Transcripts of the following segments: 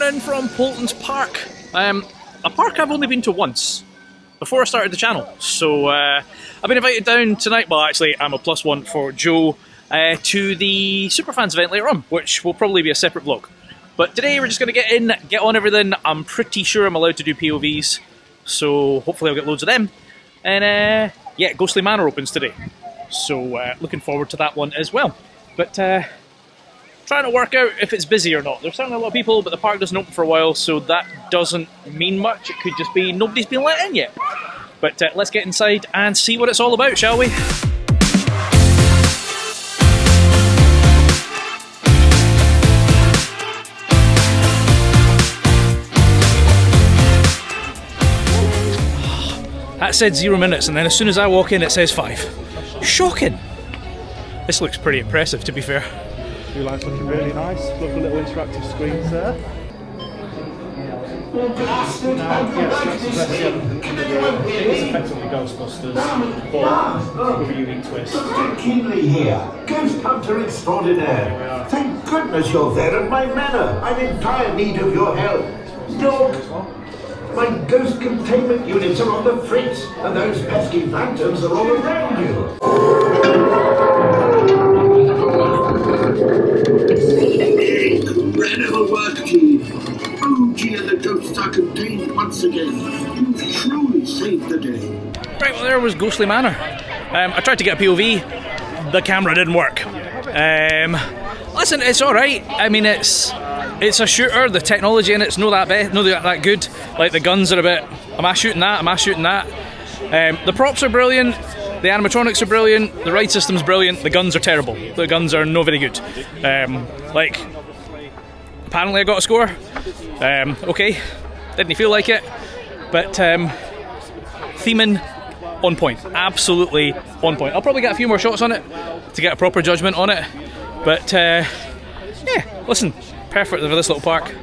morning from Paultons Park. A park I've only been to once before I started the channel. So I've been invited down tonight, well actually I'm a +1 for Joe, to the Superfans event later on, which will probably be a separate vlog. But today we're just going to get in, get on everything. I'm pretty sure I'm allowed to do POVs, so hopefully I'll get loads of them. And yeah, Ghostly Manor opens today, so looking forward to that one as well. But trying to work out if it's busy or not. There's certainly a lot of people, but the park doesn't open for a while, so that doesn't mean much. It could just be nobody's been let in yet. But let's get inside and see what it's all about, shall we? That said 0 minutes, and then as soon as I walk in it says 5. Shocking! This looks pretty impressive, to be fair. Blue line's looking really nice. Look at the little interactive screens there. It's effectively Ghostbusters, but with a unique twist. Mr. Kinley here, Ghost Hunter Extraordinaire. Thank goodness you're there at my manor. I'm in dire need of your help. Dog, my ghost containment units are on the fritz, and those pesky phantoms are all around you. Incredible work, team. OG and the ghosts are contained once again. You've truly saved the day. Right, well there was Ghostly Manor. I tried to get a POV, the camera didn't work. Listen, it's alright. I mean, it's a shooter, the technology in it's not that good. Like the guns are a bit, am I shooting that, am I shooting that? The props are brilliant, the animatronics are brilliant, the ride system's brilliant, the guns are terrible. The guns are no very good. Like, apparently I got a score. Okay, didn't feel like it, but theming on point, absolutely on point. I'll probably get a few more shots on it to get a proper judgment on it, but yeah, listen, perfect for this little park.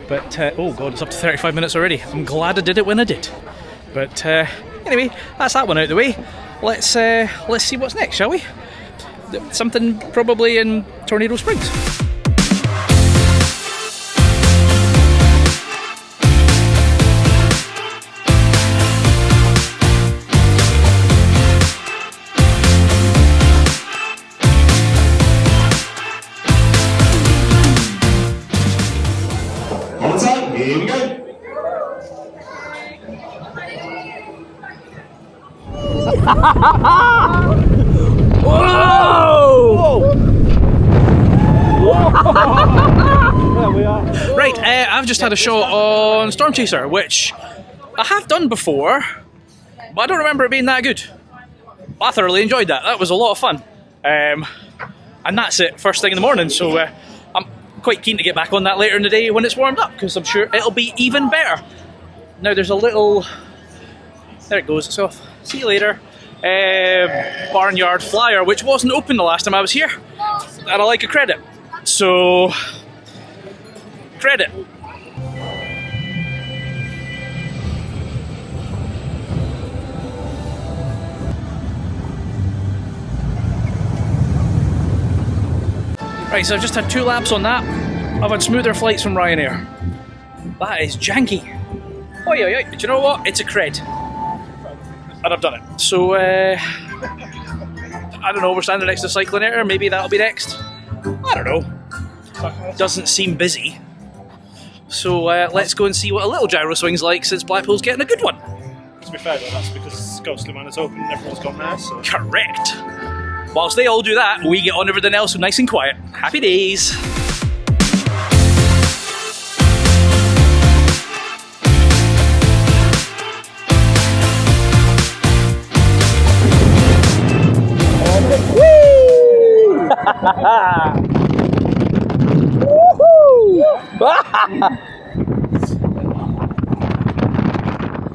But oh god, it's up to 35 minutes already. I'm glad I did it when I did. But anyway, that's that one out of the way. Let's see what's next, shall we? Something probably in Tornado Springs. Here we go. Whoa! There we are. Right, I've just had a shot on Storm Chaser, which I have done before, but I don't remember it being that good. I thoroughly enjoyed that. That was a lot of fun. And that's it, first thing in the morning, so I'm quite keen to get back on that later in the day when it's warmed up, because I'm sure it'll be even better. Now there's a little, there it goes, it's off, see you later, barnyard flyer which wasn't open the last time I was here, and I like a credit, so credit. Right, so I've just had 2 laps on that. I've had smoother flights from Ryanair. That is janky. Oi, oi, oi. Do you know what? It's a cred. And I've done it. So, I don't know, we're standing next to Cyclonair. Maybe that'll be next. I don't know. Doesn't seem busy. So, let's go and see what a little gyro swing's like, since Blackpool's getting a good one. To be fair though, that's because Ghostly Manor's open and everyone's gone there, so... Correct. Whilst they all do that, we get on everything else nice and quiet. Happy days.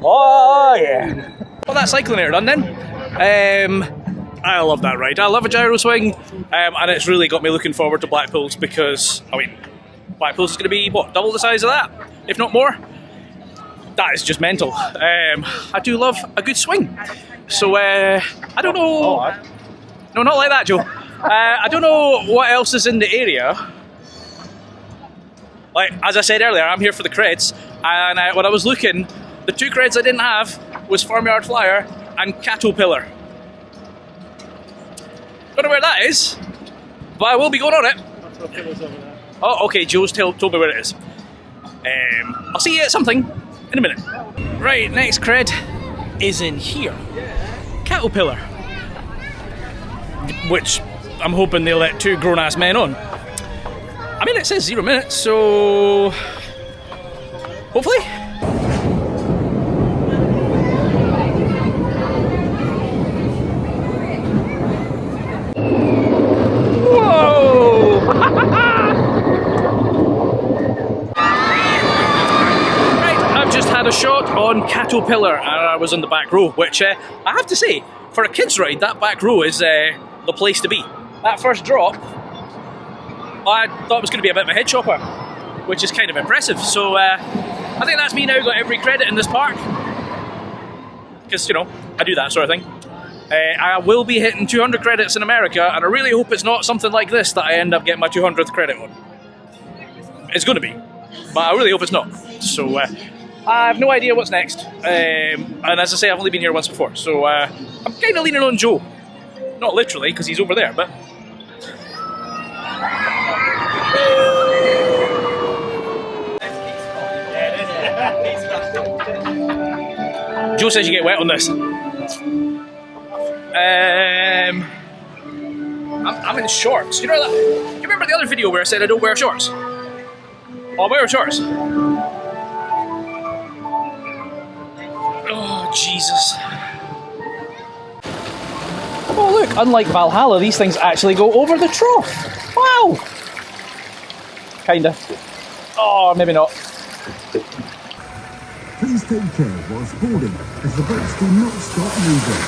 Oh yeah. Well, that's Cyclonair done then. I love that ride. I love a gyro swing, and it's really got me looking forward to Blackpool's, because, I mean, Blackpool's is going to be, what, double the size of that, if not more? That is just mental. I do love a good swing. So, I don't know... No, not like that, Joe. I don't know what else is in the area. Like, as I said earlier, I'm here for the creds, and when I was looking, the 2 creds I didn't have was Farmyard Flyer and Caterpillar. Don't know where that is, but I will be going on it. Oh, okay, Joe's told me where it is. I'll see you at something in a minute. Right, next cred is in here. Caterpillar. Which I'm hoping they'll let 2 grown-ass men on. I mean, it says 0 minutes, so... hopefully? Whoa! Right, I've just had a shot on Caterpillar, and I was in the back row, which I have to say, for a kids ride, that back row is the place to be. That first drop, I thought it was going to be a bit of a head chopper, which is kind of impressive. So I think that's me now got every credit in this park, because, you know, I do that sort of thing. I will be hitting 200 credits in America, and I really hope it's not something like this that I end up getting my 200th credit on. It's going to be, but I really hope it's not. So I have no idea what's next, and as I say, I've only been here once before, so I'm kind of leaning on Joe. Not literally, because he's over there, but... Joe says you get wet on this. I'm in shorts. You know that? Do you remember the other video where I said I don't wear shorts? Oh, I wear shorts. Oh, Jesus. Oh, look, unlike Valhalla, these things actually go over the trough. Wow. Kinda. Oh, maybe not. Please take care whilst boarding, as the boats do not stop moving.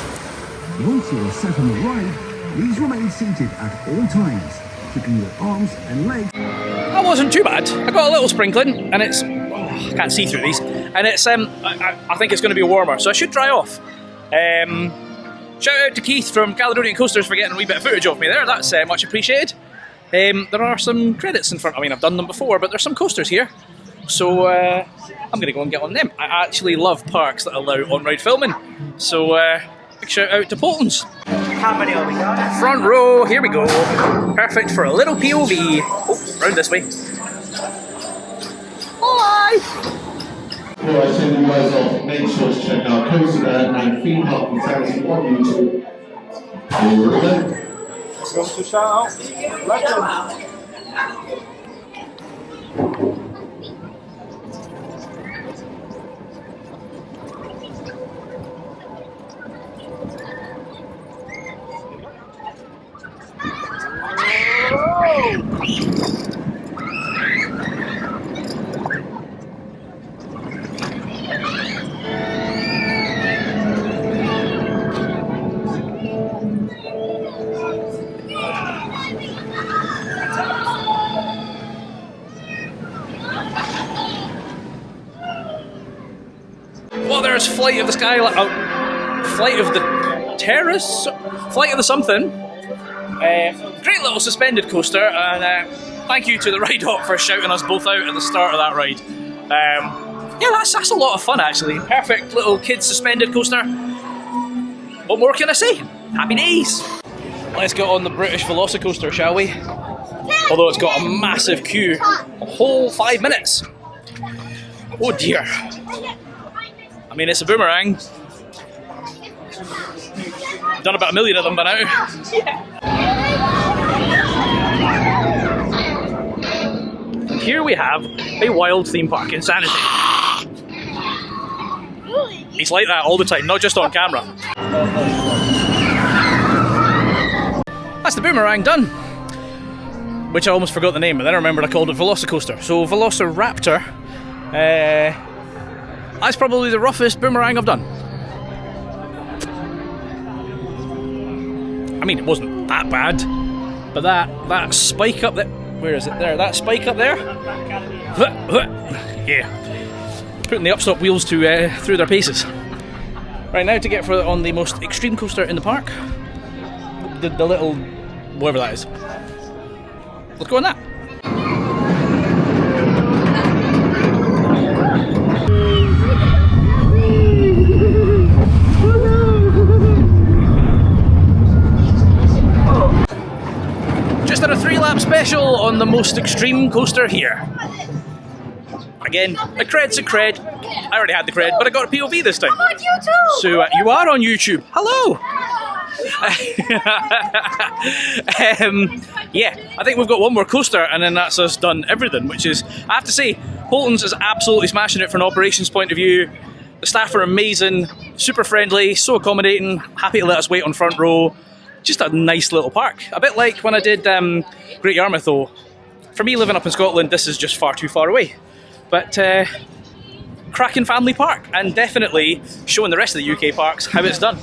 Once you are set on the ride, please remain seated at all times, keeping your arms and legs... That wasn't too bad. I got a little sprinkling, and it's... oh, I can't see through these. And it's... I think it's going to be warmer, so I should dry off. Shout out to Keith from Caledonian Coasters for getting a wee bit of footage of me there. That's much appreciated. There are some credits in front. I mean, I've done them before, but there's some coasters here. So I'm going to go and get on them. I actually love parks that allow on-ride filming. So big shout out to Paultons. How many are we got? Front row, here we go. Perfect for a little POV. Oh, round this way. Hi! Before I send you guys off, make sure to check out Coaster and Theme Park Mentality on YouTube. Are you ready? Go to shout out. Legend. Well, there's Flight of the Skyline, Flight of the Terrace, Flight of the something. Great little suspended coaster, and thank you to the ride op for shouting us both out at the start of that ride. Yeah, that's a lot of fun actually. Perfect little kids suspended coaster. What more can I say? Happy days. Let's get on the British Velocicoaster, shall we? Although it's got a massive queue, a whole 5 minutes. Oh dear. I mean, it's a boomerang. Done about 1 million of them by now. And here we have a wild theme park insanity. He's like that all the time, not just on camera. That's the boomerang done. Which I almost forgot the name, but then I remembered I called it Velocicoaster. So Velociraptor. That's probably the roughest boomerang I've done. I mean, it wasn't that bad, but that spike up there, where is it there? That spike up there? Yeah. Putting the upstop wheels to through their paces. Right, now to get on the most extreme coaster in the park. The little, whatever that is. Let's go on that. on the most extreme coaster here. Again, a cred's a cred. I already had the cred, but I got a POV this time. I'm on YouTube! So you are on YouTube. Hello! Yeah, I think we've got one more coaster and then that's us done everything, which is, I have to say, Paultons is absolutely smashing it from an operations point of view. The staff are amazing, super friendly, so accommodating, happy to let us wait on front row. Just a nice little park. A bit like when I did Great Yarmouth though. For me, living up in Scotland, this is just far too far away. But cracking family park, and definitely showing the rest of the UK parks how it's done.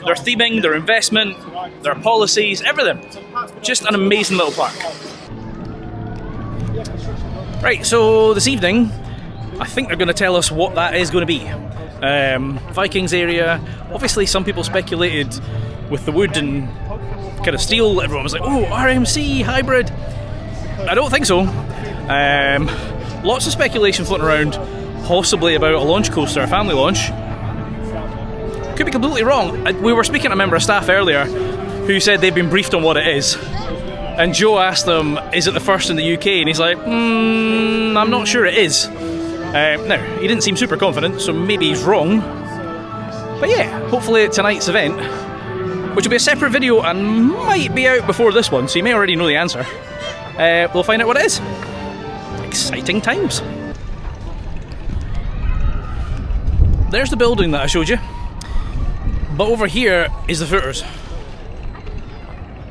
Their theming, their investment, their policies, everything. Just an amazing little park. Right, so this evening, I think they're going to tell us what that is going to be. Vikings area. Obviously, some people speculated with the wood and kind of steel. Everyone was like, oh, RMC hybrid. I don't think so. Lots of speculation floating around, possibly about a launch coaster, a family launch. Could be completely wrong. We were speaking to a member of staff earlier who said they've been briefed on what it is. And Joe asked them, is it the first in the UK? And he's like, I'm not sure it is. Now, he didn't seem super confident, so maybe he's wrong. But yeah, hopefully at tonight's event, which will be a separate video and might be out before this one, so you may already know the answer, we'll find out what it is. Exciting times. There's the building that I showed you. But over here is the footers.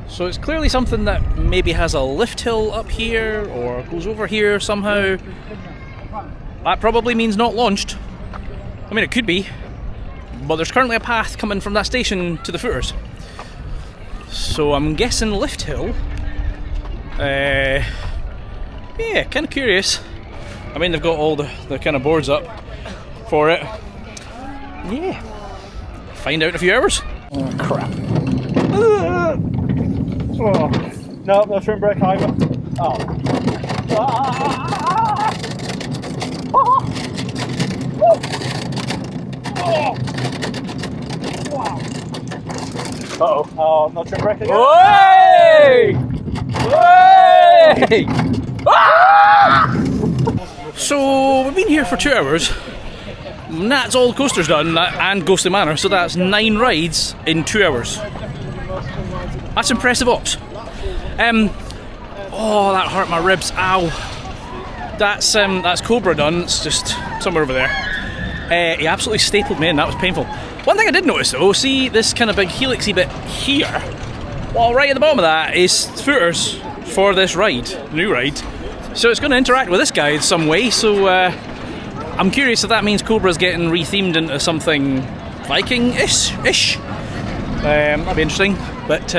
So it's clearly something that maybe has a lift hill up here or goes over here somehow. That probably means not launched. I mean, it could be. But there's currently a path coming from that station to the footers. So I'm guessing lift hill. Yeah, kind of curious. I mean, they've got all the kind of boards up for it. Yeah. Find out in a few hours. Oh, crap. Oh. No, no shrimp break either. Oh. Wow. Uh-oh. Oh, no shrimp break again. Hey! So we've been here for 2 hours. And that's all the coasters done, and Ghostly Manor, so that's 9 rides in 2 hours. That's impressive ops. Oh, that hurt my ribs. Ow. That's Cobra done. It's just somewhere over there. He absolutely stapled me in. That was painful. One thing I did notice though, see this kind of big helixy bit here? Well, right at the bottom of that is footers for this ride, new ride. So it's going to interact with this guy in some way, so I'm curious if that means Cobra's getting rethemed into something Viking-ish. That'd be interesting. But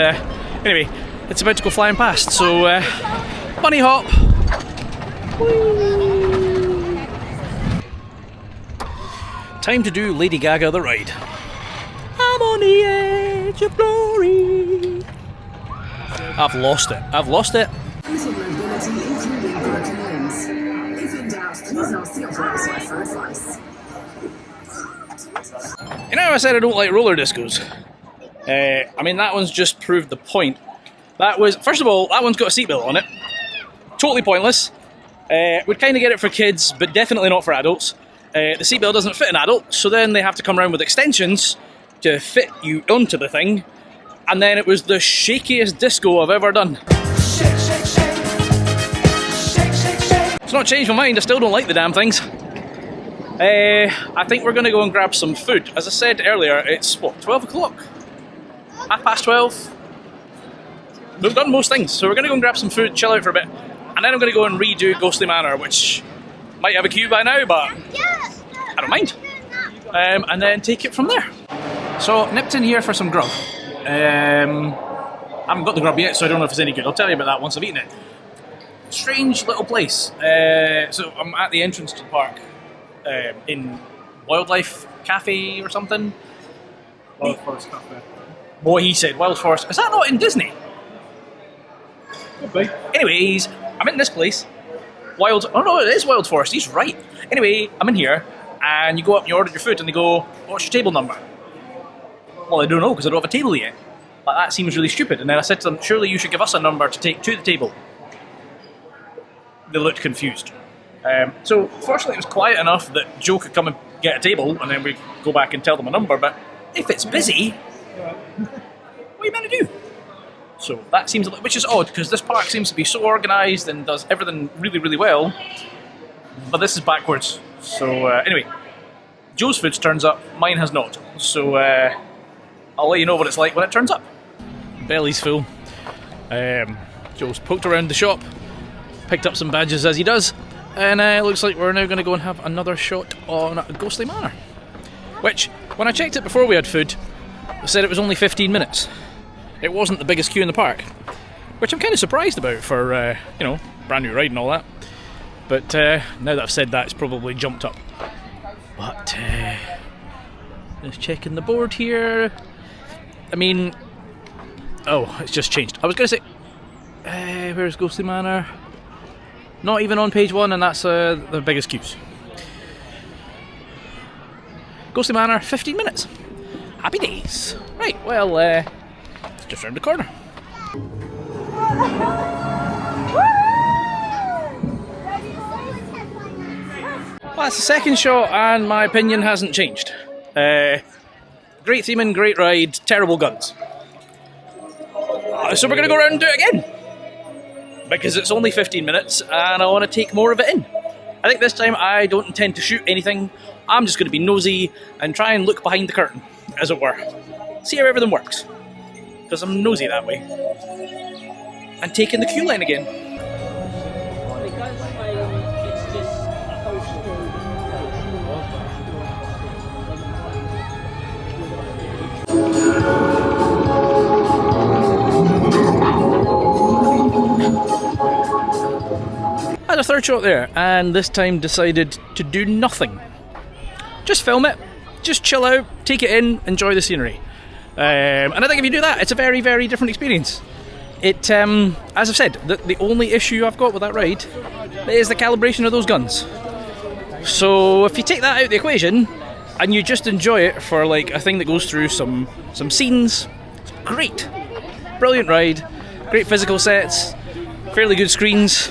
anyway, it's about to go flying past, so bunny hop. Whee! Time to do Lady Gaga the ride. I'm on the edge of glory. I've lost it. Limited mobility, including broken limbs. If in doubt, please ask the operator for advice. You know, I said I don't like roller discos. I mean, that one's just proved the point. That was, first of all, that one's got a seatbelt on it. Totally pointless. Would kind of get it for kids, but definitely not for adults. The seatbelt doesn't fit an adult, so then they have to come around with extensions to fit you onto the thing. And then it was the shakiest disco I've ever done. Shake, shake, shake. Shake, shake, shake. It's not changed my mind, I still don't like the damn things. I think we're going to go and grab some food. As I said earlier, it's what, 12 o'clock? 12:30? We've done most things, so we're going to go and grab some food, chill out for a bit, and then I'm going to go and redo Ghostly Manor, which might have a queue by now, but I don't mind. And then take it from there. So, nipped in here for some grub. I haven't got the grub yet, so I don't know if it's any good. I'll tell you about that once I've eaten it. Strange little place. So I'm at the entrance to the park in Wildlife Cafe or something. Wild Forest Cafe. Boy, he said Wild Forest. Is that not in Disney? Could be. Anyways, I'm in this place. Oh no, it is Wild Forest. He's right. Anyway, I'm in here, and you go up and you order your food, and they go, "What's your table number?" Well, I don't know because I don't have a table yet. But that seems really stupid. And then I said to them, "Surely you should give us a number to take to the table." they looked confused. So fortunately it was quiet enough that Joe could come and get a table and then we go back and tell them a number, but if it's busy, what are you meant to do? So that seems a little, which is odd because this park seems to be so organised and does everything really, really well, but this is backwards. So anyway, Joe's food turns up, mine has not. So I'll let you know what it's like when it turns up. Belly's full. Joe's poked around the shop, picked up some badges as he does, and it looks like we're now going to go and have another shot on Ghostly Manor. Which, when I checked it before we had food, it said it was only 15 minutes. It wasn't the biggest queue in the park, which I'm kind of surprised about for, you know, brand new ride and all that. But now that I've said that, it's probably jumped up. But just checking the board here. I mean, oh, it's just changed. I was going to say, where's Ghostly Manor? Not even on page 1, and that's the biggest queues. Ghostly Manor, 15 minutes. Happy days. Right, well, it's just round the corner. Well, that's the second shot, and my opinion hasn't changed. Great theming, great ride, terrible guns. So we're going to go around and do it again. Because it's only 15 minutes, and I want to take more of it in. I think this time I don't intend to shoot anything. I'm just going to be nosy and try and look behind the curtain, as it were. See how everything works. Because I'm nosy that way. And take in the queue line again. Had a third shot there, and this time decided to do nothing. Just film it, just chill out, take it in, enjoy the scenery. And I think if you do that, it's a very, very different experience. It, as I've said, the only issue I've got with that ride is the calibration of those guns. So if you take that out of the equation, and you just enjoy it for like a thing that goes through some scenes, it's great. Brilliant ride, great physical sets, fairly good screens.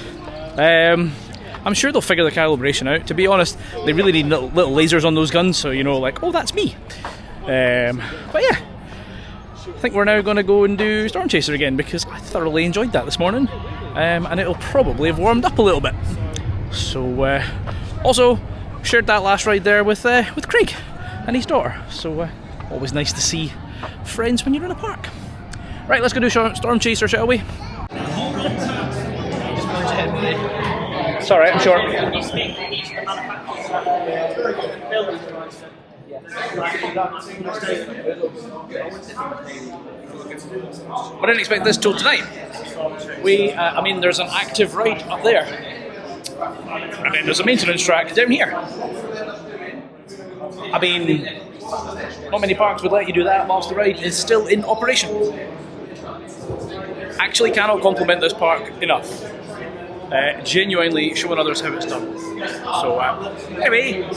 I'm sure they'll figure the calibration out. To be honest, they really need little lasers on those guns, so you know, like, oh, that's me. But yeah, I think we're now going to go and do Storm Chaser again because I thoroughly enjoyed that this morning, and it'll probably have warmed up a little bit. So, also shared that last ride there with Craig and his daughter. So, always nice to see friends when you're in a park. Right, let's go do Storm Chaser, shall we? It's alright, I'm short. I didn't expect this till tonight. I mean, there's an active ride up there. And then there's a maintenance track down here. I mean, not many parks would let you do that whilst the ride is still in operation. Actually cannot compliment this park enough. Genuinely showing others how it's done. So anyway,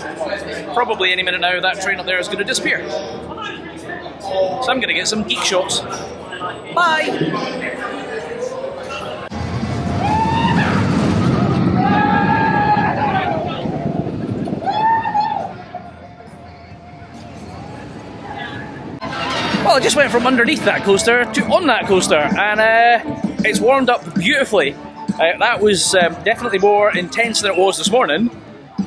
probably any minute now that train up there is going to disappear. So I'm going to get some geek shots. Bye! Well, I just went from underneath that coaster to on that coaster, and it's warmed up beautifully. That was definitely more intense than it was this morning.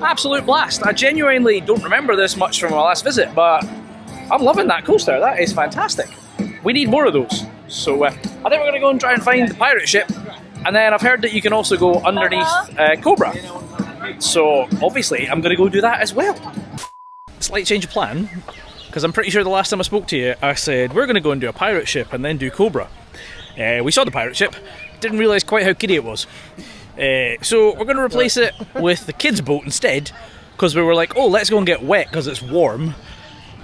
Absolute blast. I genuinely don't remember this much from my last visit, but I'm loving that coaster. That is fantastic. We need more of those. So I think we're going to go and try and find the pirate ship, and then I've heard that you can also go underneath Cobra. So obviously I'm going to go do that as well. Slight change of plan, because I'm pretty sure the last time I spoke to you I said we're going to go and do a pirate ship and then do Cobra. We saw the pirate ship, didn't realise quite how kiddie it was. So we're going to replace it with the kids' boat instead, because we were like, oh, let's go and get wet because it's warm.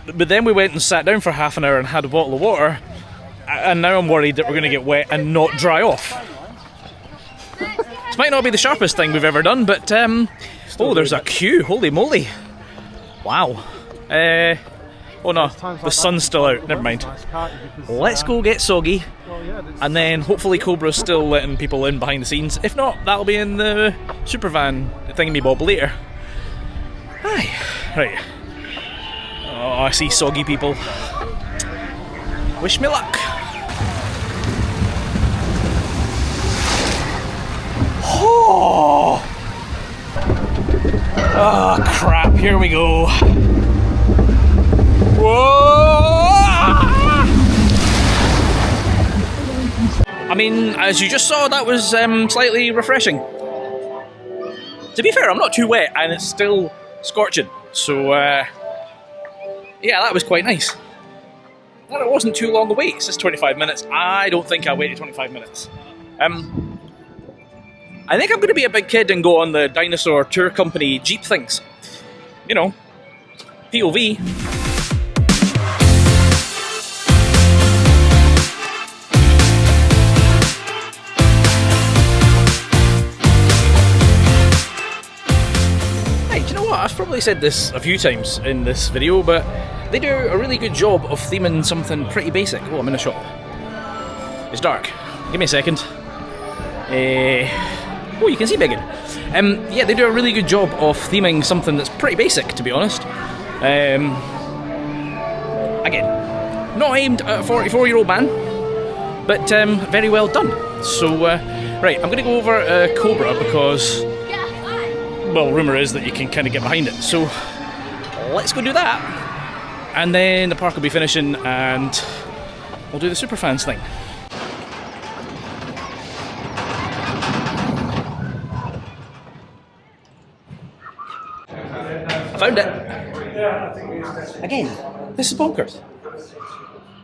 But then we went and sat down for half an hour and had a bottle of water, and now I'm worried that we're going to get wet and not dry off. This might not be the sharpest thing we've ever done, but oh, there's a queue, holy moly. Wow. Oh no, the sun's still out, never mind. Let's go get soggy, and then hopefully Cobra's still letting people in behind the scenes. If not, that'll be in the supervan thingy-bob later. Aye, right. Oh, I see soggy people. Wish me luck. Oh! Oh crap, here we go. Whoa! I mean, as you just saw, that was slightly refreshing. To be fair, I'm not too wet and it's still scorching, so yeah, that was quite nice. Well, it wasn't too long a wait. It's just 25 minutes. I don't think I waited 25 minutes. I think I'm going to be a big kid and go on the dinosaur tour company Jeep things. You know, POV. Hey, do you know what? I've probably said this a few times in this video, but they do a really good job of theming something pretty basic. Oh, I'm in a shop. It's dark. Give me a second. Oh, you can see Biggin. Yeah, they do a really good job of theming something that's pretty basic, to be honest. Again, not aimed at a 44-year-old man, but very well done. So, right, I'm going to go over Cobra because, well, rumour is that you can kind of get behind it. So, let's go do that. And then the park will be finishing and we'll do the Superfans thing. Found it. Again, this is bonkers.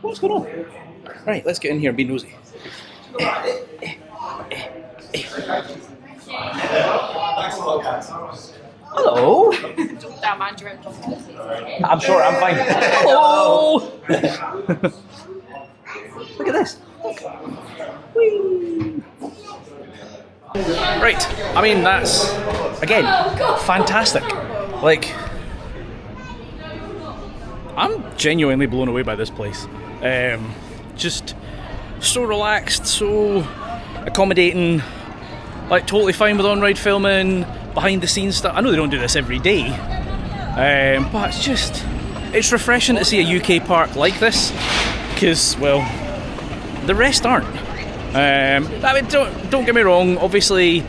What's going on? Right, let's get in here and be nosy. Hello. I'm sure I'm fine. Hello. Look at this. Whee. Right, I mean, that's, again, fantastic. Like, I'm genuinely blown away by this place. Just so relaxed, so accommodating, like totally fine with on-ride filming, behind the scenes stuff. I know they don't do this every day, but it's refreshing to see a UK park like this, because, well, the rest aren't. I mean, don't get me wrong, obviously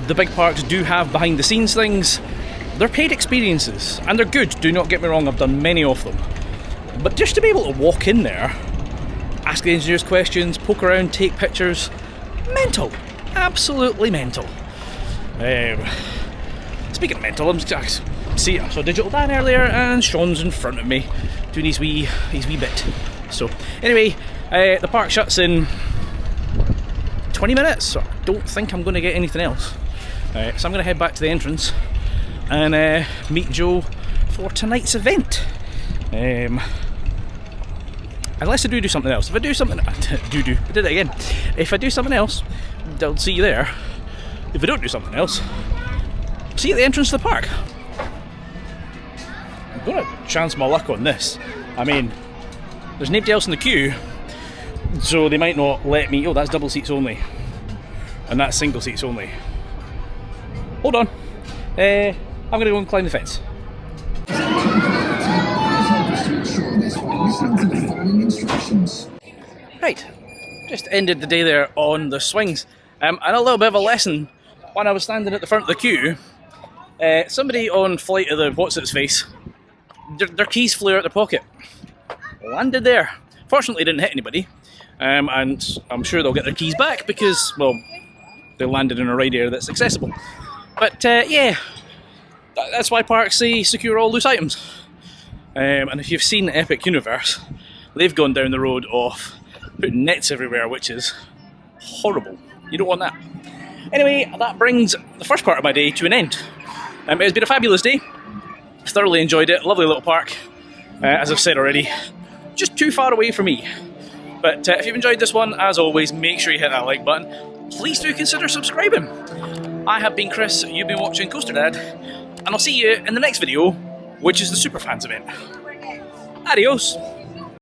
the big parks do have behind the scenes things. They're paid experiences, and they're good, do not get me wrong, I've done many of them. But just to be able to walk in there, ask the engineers questions, poke around, take pictures, mental. Absolutely mental. Speaking of mental, I saw Digital Dan earlier, and Sean's in front of me, doing his wee bit. So, anyway, the park shuts in 20 minutes, so I don't think I'm going to get anything else. So I'm going to head back to the entrance and meet Joe for tonight's event. Unless I do something else. If I do something, I did it again. If I do something else, I'll see you there. If I don't do something else, see you at the entrance to the park. I'm going to chance my luck on this. I mean, there's nobody else in the queue, so they might not let me. Oh, that's double seats only, and that's single seats only. Hold on. I'm going to go and climb the fence. Right, just ended the day there on the swings. And a little bit of a lesson, when I was standing at the front of the queue, somebody on flight of the what's-its-face, their keys flew out their pocket. Landed there. Fortunately, didn't hit anybody. And I'm sure they'll get their keys back because, well, they landed in a ride area that's accessible. But yeah, that's why parks say secure all loose items. And if you've seen Epic Universe, they've gone down the road of putting nets everywhere, which is horrible. You don't want that. Anyway, that brings the first part of my day to an end. It's been a fabulous day. Thoroughly enjoyed it. Lovely little park. As I've said already, just too far away from me. But if you've enjoyed this one, as always, make sure you hit that like button. Please do consider subscribing. I have been Chris, you've been watching Coaster Dad, and I'll see you in the next video, which is the Superfans event. Adios.